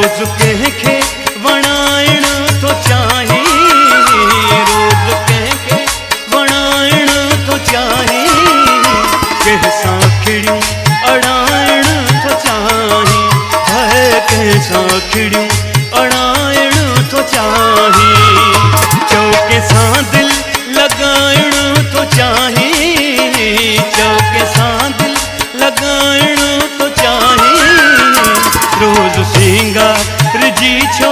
रोज कंहिंखे वणाइण थो चाहे, रोज कंहिंखे वणाइण थो चाहे, कंहिंसां खिड़ियूं अड़ाइण थो चाहे, कंहिंसां खिड़ियूं अड़ाइण थो चाहे, चौके सां दिल लगाइण थो चाहे, चौके सां दिल लगाइण थो चाहे, रोज सिंगार जी छो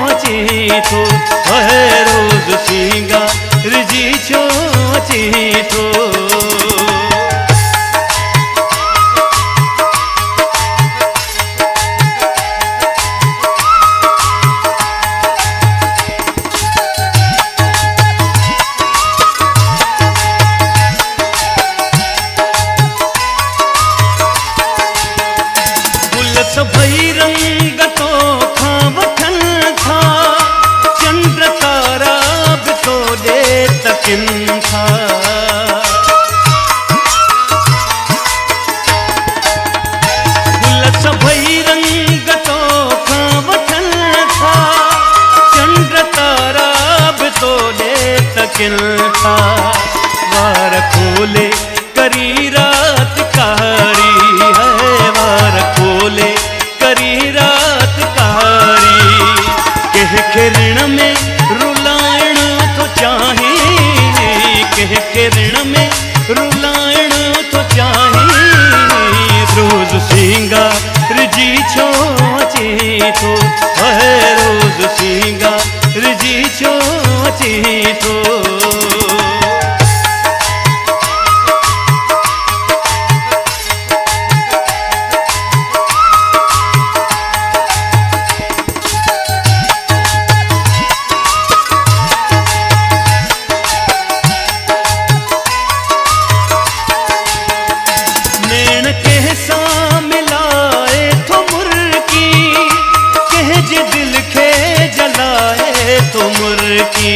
अचे थो, रोज सिंगार जी छो अचे थो। सभई रंग तो खां वठनि था, चंड तारा बि तो ॾे तकिन था, गुल सभई रंग तो खां वठनि था, चंड तारा बि तो ॾे तकिन था, वार खोले करी रात कारी है, वार खोले करी रात कारी, कंहिंखे ऋण में रुलाइण थो चाहे, कंहिंखे ऋण में रुलाइण थो चाहे, रोज सिंगार जी छो अचे थो, रोज सिंगार जी छो अचे थो। कंहिंसां मिलाए थो मुर्की, कंहिंजे दिल खे जलाए थो मुर्की,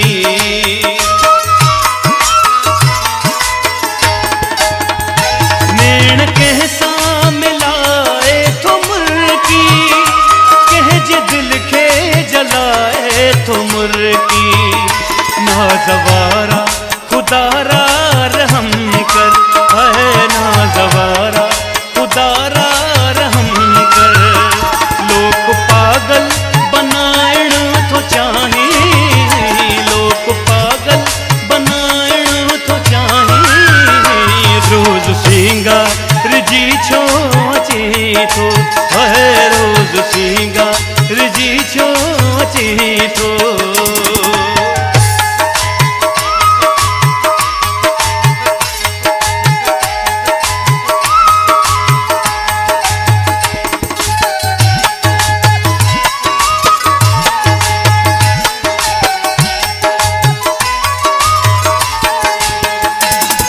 नैण कंहिंसां मिलाए थो मुर्की, कंहिंजे दिल खे जलाए थो मुर्की, नाज़वारा खुदारा रहम कर, नाज़वारा खुदारा रहम कर, लोक पागल बनाइण थो चाहे, लोक पागल बनाइण थो चाहे, रोज सिंगार जी छो अचे थो, रोज सिंगार जी छो अचे थो।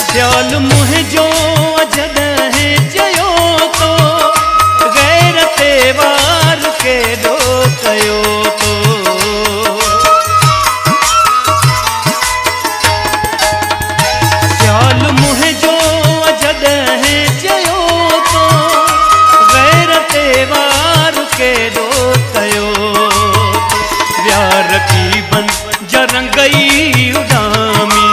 ख़्याल मुंहिंजो जॾहिं चयो तो, गैर ते वार केॾो कयो तो, ख़्याल मुंहिंजो जॾहिं चयो तो, गैर ते वार केॾो कयो तो, विया रकीबन जरंगई उॾामी,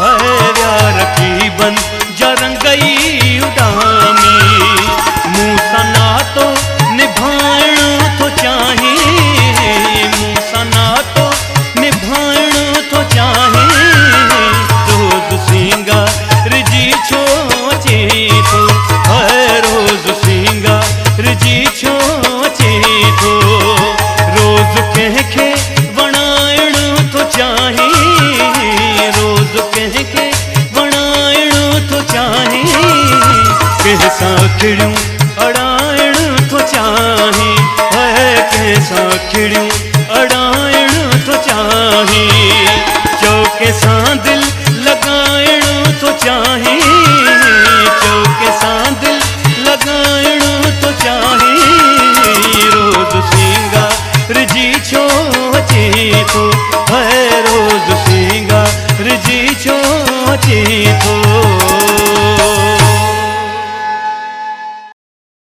विया रकीबन जरंगई उॾामी, मूं सां नातो निभाइण थो चाहे, मूं सां नातो निभाइण थो चाहे, रोज सिंगार जी छो अचे थो, रोज सिंगार जी छो अचे थो, रोज कंहिंखे वणाइण थो चाहे, रोज कंहिंखे वणाइण थो चाहे, कंहिंसां खिड़ियूं अड़ाइण थो चाहे, कंहिंसां खिड़ियूं